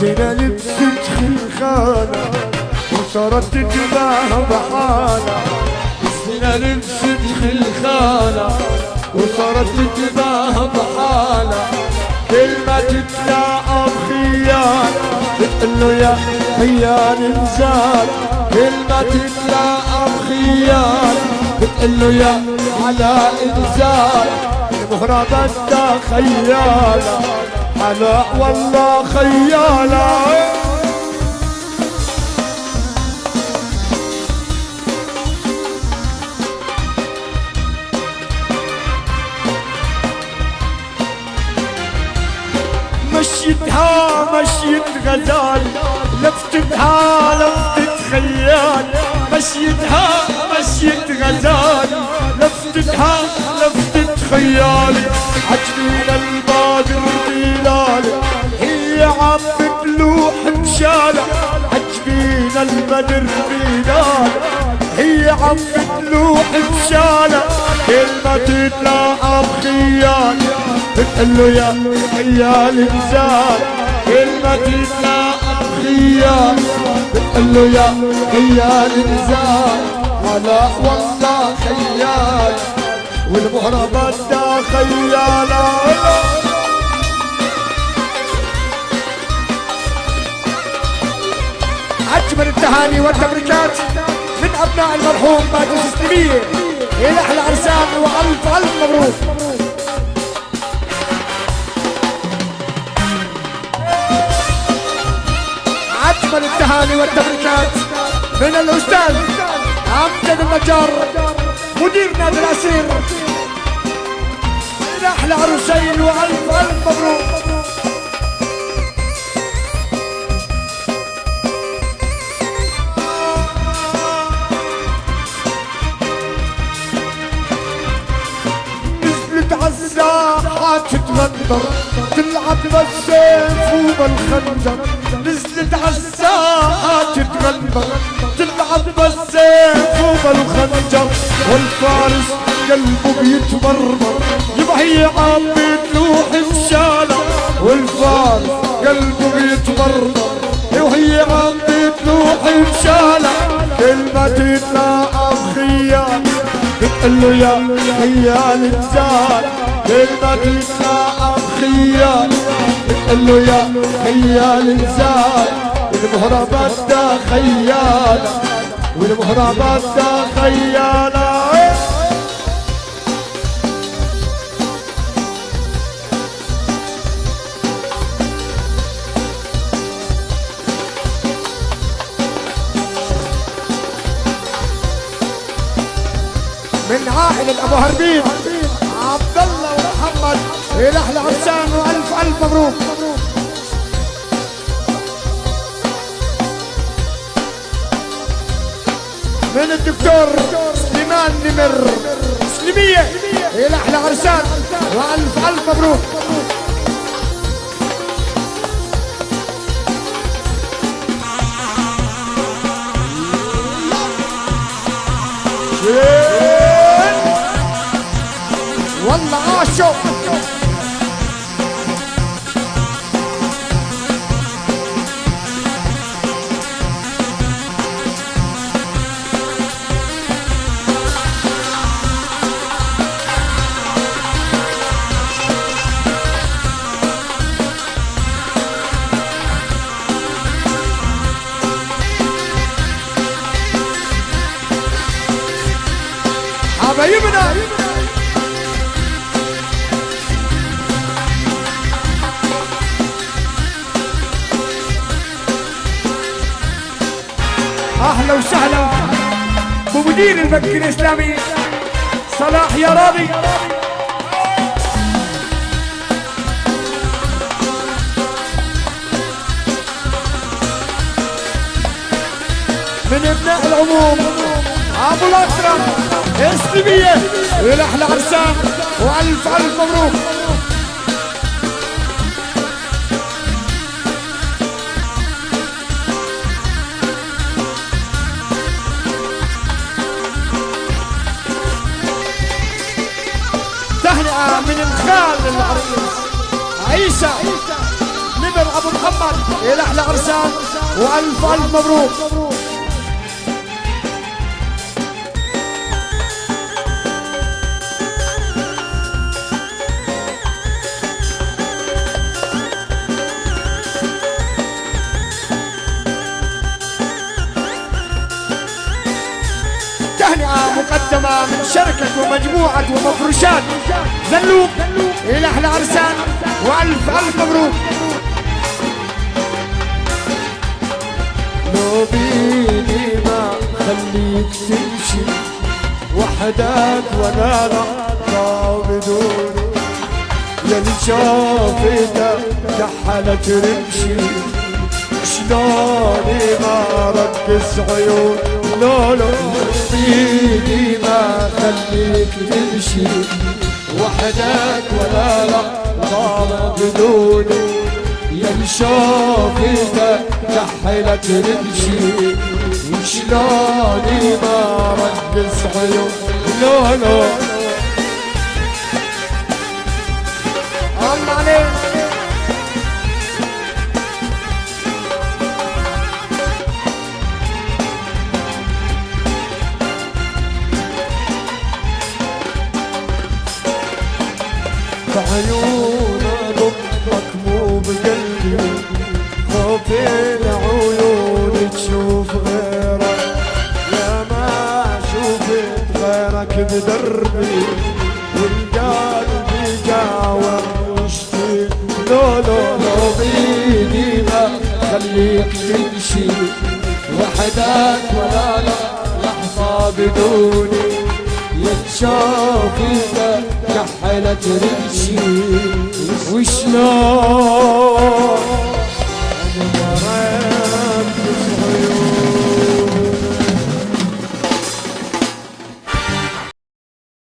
زينة لبست خلخالة وصارت تتباهى بحالة. زينة لبست خلخالة وصارت تتباهى بحالة. كل ما تتلاقى بخيال بتقله يا خيال انزال. كل ما تتلاقى بخيال بتقله يا على انزال. المهرة بدها خيالة على والله خيالة. مشيتها مشيت غزال لفتتها لفتت خيال. مشيتها مشيت غزال لفتتها لفتت خيال. عجبين البادر بلال هي عم بتلوح مشالة. عجبين البدر بلال هي عم بتلوح مشالة. كل ما تتلاقى بخيال بتقله يا خيال انزال. كل ما تتلاقى بخيال بتقله يا خيال انزال. على والله خيال والمهرة بدها خيالة. أجمل التهاني والتبريكات من أبناء المرحوم ماجد السلمية إلى أحلى عرسان وألف ألف مبروك. أجمل التهاني والتبريكات من الأستاذ أمجد النجار مدير نادي الأسير إلى أحلى عروسين وألف ألف مبروك. عالساحة تتغندر تلعب بالسيف وبالخنجر. نزلت عالساحة تتغندر تلعب بالسيف وبالخنجر. والفارس قلبه بيتمرمر يبقى هي عم بتلوح مشالة. والفارس قلبه بيتمرمر وهي عم بتلوح مشالة. كل ما تتلاقى بخيال بتقله يا خيال انزال. كل ما تتلاقى بخيال بتقله يا خيال انزال. والمهرة بدها خيالة والمهرة بدها خيالة. من عائلة أبو هربين عبد الله ومحمد إلى أحلى عرسان وألف ألف مبروك. من الدكتور سليمان نمر سلمية إلى أحلى عرسان وألف ألف مبروك. والله عاشوا حبايبنا. اهلا وسهلا بمدير البنك الاسلامي صلاح يا راضي. من ابناء العموم ابو الاكرم السلمية الى احلى عرسان والف الف مبروك. تهنئة من الخال العريس عيسى نمر ابو محمد إلى أحلى عرسان وألف ألف مبروك. تهنئة مقدمة من شركة ومجموعة ومفروشات زلوق إلى أحلى عرسان وألف ألف مبروك. لو بيني ما خليك تمشي وحدك ولا لحظة بدون، يا اللي شافتك كحلت رمشي شلوني ما ركز عيون. لو بيني ما خليك تمشي وحدك ولا لحظة بدوني، يا اللي شافتك كحلت رمشي وشلوني ما ركز عيون. لو الله عليك. بعيون ضمك مو بقلبي، خوفي العيون تشوف غيرك، يا ما شوفت غيرك بدربي والقلب يجاور ويشتي. لو بيدي ما خليك تمشي وحدك ولا لحظة بدوني، يتشافيك كحلت رمشي وشلون